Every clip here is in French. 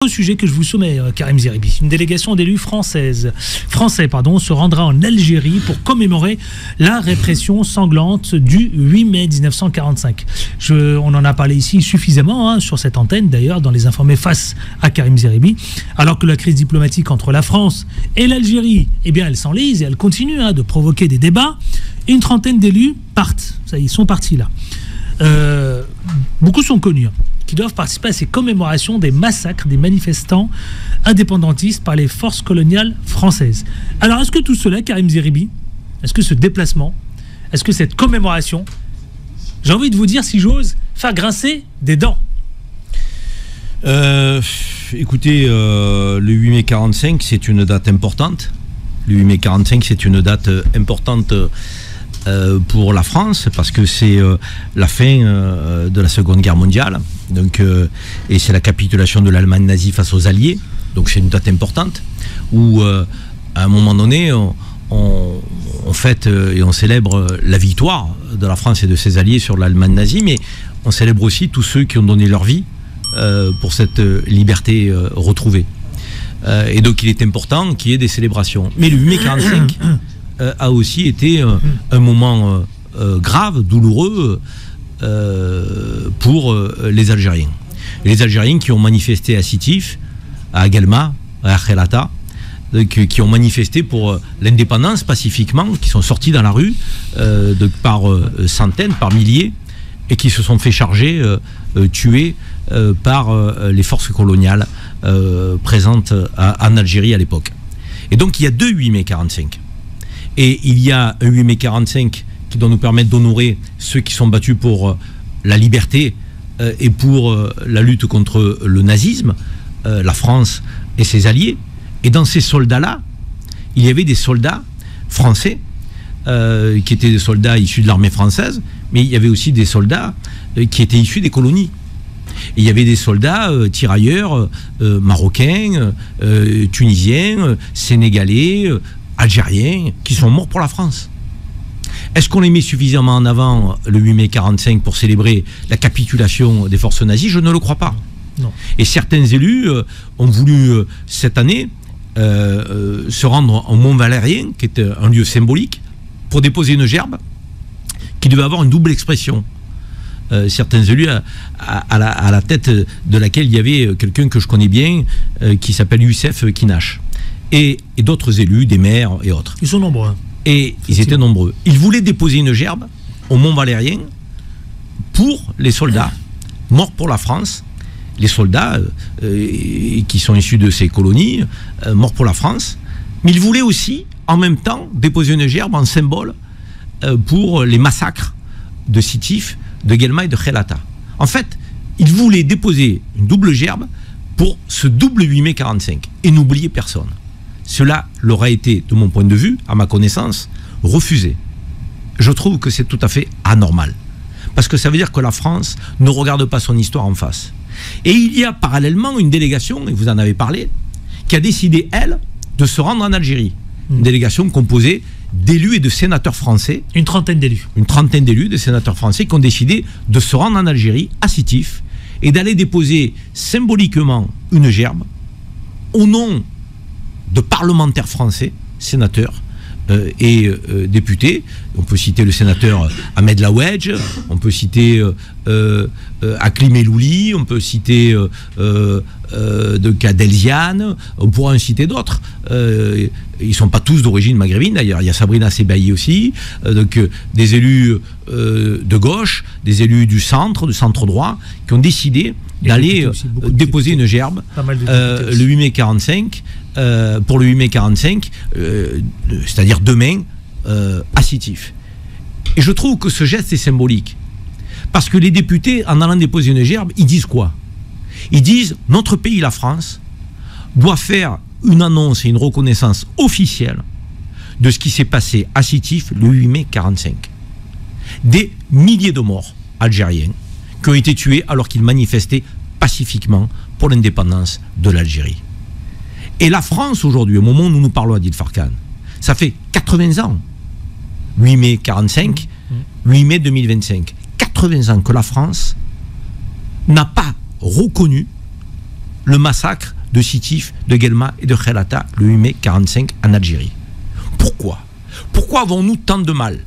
Au sujet que je vous soumets, Karim Zeribi, une délégation d'élus français se rendra en Algérie pour commémorer la répression sanglante du 8 mai 1945. On en a parlé ici suffisamment, sur cette antenne d'ailleurs, dans les informés face à Karim Zeribi, alors que la crise diplomatique entre la France et l'Algérie, eh bien, elle s'enlise et elle continue de provoquer des débats. Une trentaine d'élus partent, ça, ils sont partis là. Beaucoup sont connus, qui doivent participer à ces commémorations des massacres des manifestants indépendantistes par les forces coloniales françaises. Alors, est-ce que tout cela, Karim Zeribi, est-ce que ce déplacement, est-ce que cette commémoration, j'ai envie de vous dire, si j'ose, faire grincer des dents? Écoutez, le 8 mai 45, c'est une date importante. Le 8 mai 45, c'est une date importante pour la France, parce que c'est la fin de la Seconde Guerre mondiale, donc, et c'est la capitulation de l'Allemagne nazie face aux Alliés, donc c'est une date importante, où à un moment donné, on fête et on célèbre la victoire de la France et de ses alliés sur l'Allemagne nazie, mais on célèbre aussi tous ceux qui ont donné leur vie pour cette liberté retrouvée. Et donc il est important qu'il y ait des célébrations. Mais le 8 mai 45 a aussi été un moment grave, douloureux pour les Algériens. Et les Algériens qui ont manifesté à Sitif, à Guelma, à Khelata, qui ont manifesté pour l'indépendance pacifiquement, qui sont sortis dans la rue par centaines, par milliers, et qui se sont fait charger, tuer par les forces coloniales présentes en Algérie à l'époque. Et donc il y a deux 8 mai 45. Et il y a un 8 mai 45 qui doit nous permettre d'honorer ceux qui sont battus pour la liberté et pour la lutte contre le nazisme, la France et ses alliés. Et dans ces soldats-là, il y avait des soldats français qui étaient des soldats issus de l'armée française, mais il y avait aussi des soldats qui étaient issus des colonies. Et il y avait des soldats tirailleurs marocains, tunisiens, sénégalais, algériens, qui sont morts pour la France. Est-ce qu'on les met suffisamment en avant le 8 mai 45 pour célébrer la capitulation des forces nazies? Je ne le crois pas. Non. Et certains élus ont voulu cette année se rendre au Mont Valérien, qui est un lieu symbolique, pour déposer une gerbe qui devait avoir une double expression. Certains élus à la tête de laquelle il y avait quelqu'un que je connais bien, qui s'appelle Youssef Kinache. Et d'autres élus, des maires et autres. Ils sont nombreux. Et ils étaient nombreux. Ils voulaient déposer une gerbe au Mont Valérien pour les soldats morts pour la France, les soldats qui sont issus de ces colonies, morts pour la France. Mais ils voulaient aussi, en même temps, déposer une gerbe en symbole pour les massacres de Sitif, de Guelma et de Khelata. En fait, ils voulaient déposer une double gerbe pour ce double 8 mai 45 et n'oublier personne. Cela leur a été, de mon point de vue, à ma connaissance, refusé. Je trouve que c'est tout à fait anormal. Parce que ça veut dire que la France ne regarde pas son histoire en face. Et il y a parallèlement une délégation, et vous en avez parlé, qui a décidé, elle, de se rendre en Algérie. Une délégation composée d'élus et de sénateurs français. Une trentaine d'élus. Une trentaine d'élus, de sénateurs français, qui ont décidé de se rendre en Algérie, à Sitif, et d'aller déposer symboliquement une gerbe au nom de parlementaires français, sénateurs et députés. On peut citer le sénateur Ahmed Lawedge, on peut citer Aklim Elouli, on peut citer Kadelziane, on pourra en citer d'autres. Ils ne sont pas tous d'origine maghrébine d'ailleurs, il y a Sabrina Sebaï aussi, donc des élus de gauche, des élus du centre droit, qui ont décidé d'aller déposer une gerbe le 8 mai 45, pour le 8 mai 45, c'est-à-dire demain, à Sitif. Et je trouve que ce geste est symbolique. Parce que les députés, en allant déposer une gerbe, ils disent quoi? Ils disent, notre pays, la France, doit faire une annonce et une reconnaissance officielle de ce qui s'est passé à Sitif le 8 mai 45. Des milliers de morts algériens qui ont été tués alors qu'ils manifestaient pacifiquement pour l'indépendance de l'Algérie. Et la France aujourd'hui, au moment où nous parlons, Adil Farkan, ça fait 80 ans. 8 mai 45, 8 mai 2025. 80 ans que la France n'a pas reconnu le massacre de Sétif, de Guelma et de Khelata le 8 mai 1945 en Algérie. Pourquoi? Pourquoi avons-nous tant de mal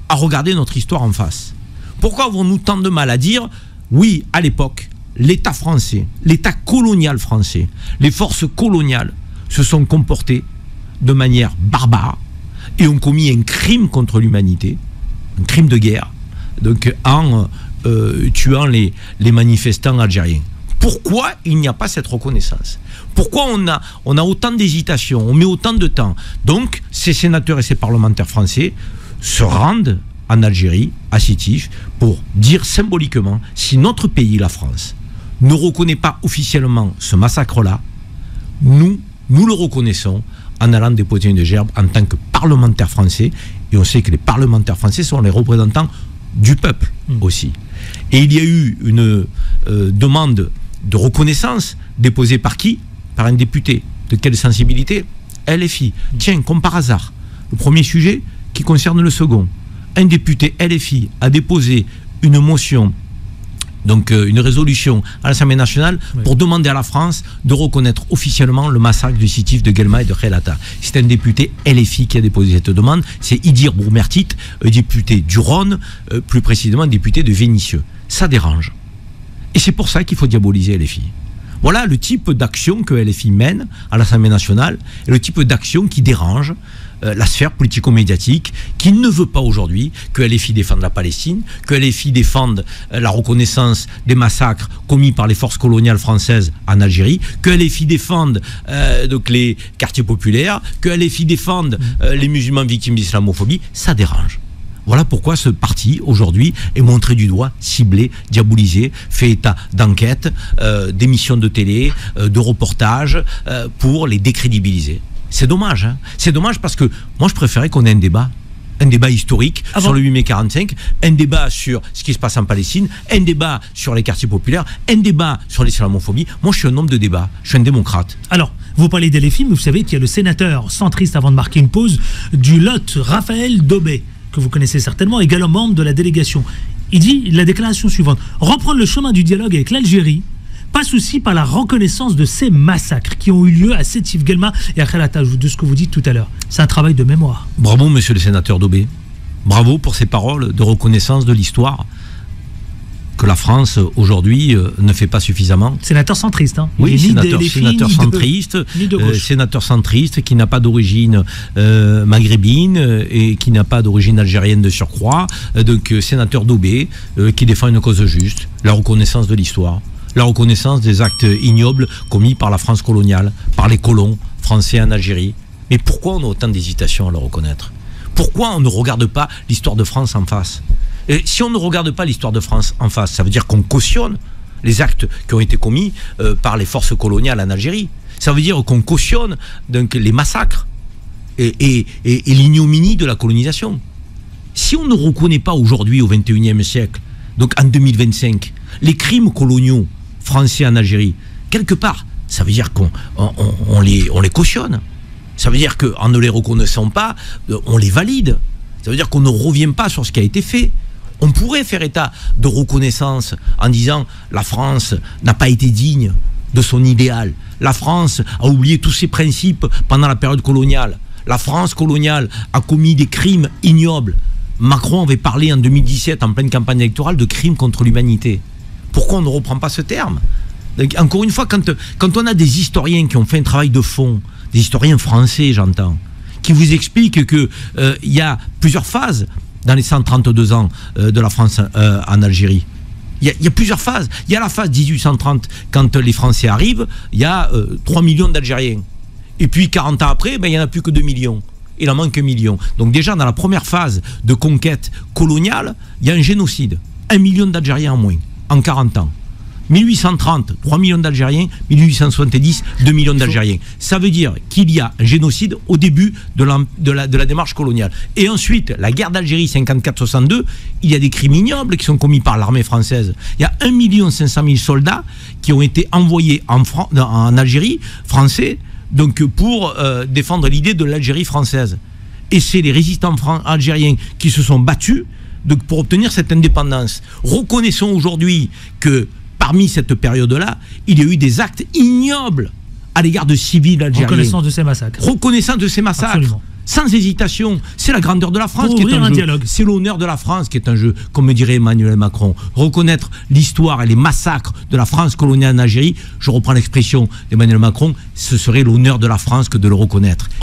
à regarder notre histoire en face? Pourquoi avons-nous tant de mal à dire, oui, à l'époque, l'État français, l'État colonial français, les forces coloniales se sont comportées de manière barbare et ont commis un crime contre l'humanité, un crime de guerre, donc en tuant les manifestants algériens. Pourquoi il n'y a pas cette reconnaissance? Pourquoi on a autant d'hésitation, on met autant de temps? Donc, ces sénateurs et ces parlementaires français se rendent en Algérie, à Sétif, pour dire symboliquement, si notre pays, la France, ne reconnaît pas officiellement ce massacre-là, nous le reconnaissons en allant déposer une gerbe en tant que parlementaires français, et on sait que les parlementaires français sont les représentants du peuple aussi. Et il y a eu une demande de reconnaissance déposée par qui? Par un député. De quelle sensibilité? LFI. Tiens, comme par hasard, le premier sujet qui concerne le second. Un député LFI a déposé une motion, donc une résolution à l'Assemblée nationale pour demander à la France de reconnaître officiellement le massacre du Sétif, de Guelma et de Khelata. C'est un député LFI qui a déposé cette demande. C'est Idir Bourmertit, député du Rhône, plus précisément un député de Vénissieux. Ça dérange. Et c'est pour ça qu'il faut diaboliser LFI. Voilà le type d'action que LFI mène à l'Assemblée nationale et le type d'action qui dérange la sphère politico-médiatique, qui ne veut pas aujourd'hui que LFI défende la Palestine, que LFI défende la reconnaissance des massacres commis par les forces coloniales françaises en Algérie, que LFI défende donc les quartiers populaires, que LFI défende les musulmans victimes d'islamophobie. Ça dérange. Voilà pourquoi ce parti, aujourd'hui, est montré du doigt, ciblé, diabolisé, fait état d'enquêtes, d'émissions de télé, de reportages, pour les décrédibiliser. C'est dommage, hein. C'est dommage parce que moi, je préférais qu'on ait un débat historique sur le 8 mai 45, un débat sur ce qui se passe en Palestine, un débat sur les quartiers populaires, un débat sur l'islamophobie. Moi, je suis un homme de débat, je suis un démocrate. Alors, vous parlez d'LFI, mais vous savez qu'il y a le sénateur centriste, avant de marquer une pause, du Lot, Raphaël Daubet, que vous connaissez certainement, également membre de la délégation. Il dit la déclaration suivante: reprendre le chemin du dialogue avec l'Algérie, pas souci par la reconnaissance de ces massacres qui ont eu lieu à Sétif, Guelma et à Khelata, de ce que vous dites tout à l'heure. C'est un travail de mémoire. Bravo, monsieur le sénateur Daubet. Bravo pour ces paroles de reconnaissance de l'histoire que la France, aujourd'hui, ne fait pas suffisamment. Sénateur centriste, hein. Oui, sénateur centriste qui n'a pas d'origine maghrébine et qui n'a pas d'origine algérienne de surcroît. Donc, sénateur Daubet, qui défend une cause juste, la reconnaissance de l'histoire, la reconnaissance des actes ignobles commis par la France coloniale, par les colons français en Algérie. Mais pourquoi on a autant d'hésitation à le reconnaître? Pourquoi on ne regarde pas l'histoire de France en face? Et si on ne regarde pas l'histoire de France en face, ça veut dire qu'on cautionne les actes qui ont été commis par les forces coloniales en Algérie. Ça veut dire qu'on cautionne donc, les massacres et l'ignominie de la colonisation. Si on ne reconnaît pas aujourd'hui, au XXIe siècle, donc en 2025, les crimes coloniaux français en Algérie, quelque part, ça veut dire qu'on les cautionne. Ça veut dire qu'en ne les reconnaissant pas, on les valide. Ça veut dire qu'on ne revient pas sur ce qui a été fait. On pourrait faire état de reconnaissance en disant la France n'a pas été digne de son idéal. La France a oublié tous ses principes pendant la période coloniale. La France coloniale a commis des crimes ignobles. Macron avait parlé en 2017, en pleine campagne électorale, de crimes contre l'humanité. Pourquoi on ne reprend pas ce terme? Donc, encore une fois, quand on a des historiens qui ont fait un travail de fond, des historiens français, j'entends, qui vous expliquent qu'il y a plusieurs phases dans les 132 ans de la France en Algérie. Il y a plusieurs phases. Il y a la phase 1830, quand les Français arrivent, il y a 3 millions d'Algériens. Et puis 40 ans après, il n'y en a plus que 2 millions. Il en manque 1 million. Donc déjà, dans la première phase de conquête coloniale, il y a un génocide. 1 million d'Algériens en moins, en 40 ans. 1830, 3 millions d'Algériens, 1870, 2 millions d'Algériens. Ça veut dire qu'il y a un génocide au début de la démarche coloniale. Et ensuite, la guerre d'Algérie 54-62, il y a des crimes ignobles qui sont commis par l'armée française. Il y a 1 500 000 soldats qui ont été envoyés en Algérie, français, donc pour défendre l'idée de l'Algérie française. Et c'est les résistants algériens qui se sont battus donc, pour obtenir cette indépendance. Reconnaissons aujourd'hui que parmi cette période-là, il y a eu des actes ignobles à l'égard de civils algériens. Reconnaissance de ces massacres. Reconnaissance de ces massacres. Absolument. Sans hésitation. C'est la grandeur de la France Pour qui est ouvrir un un jeu. dialogue. C'est l'honneur de la France qui est un jeu, comme me dirait Emmanuel Macron. Reconnaître l'histoire et les massacres de la France coloniale en Algérie, je reprends l'expression d'Emmanuel Macron, ce serait l'honneur de la France que de le reconnaître.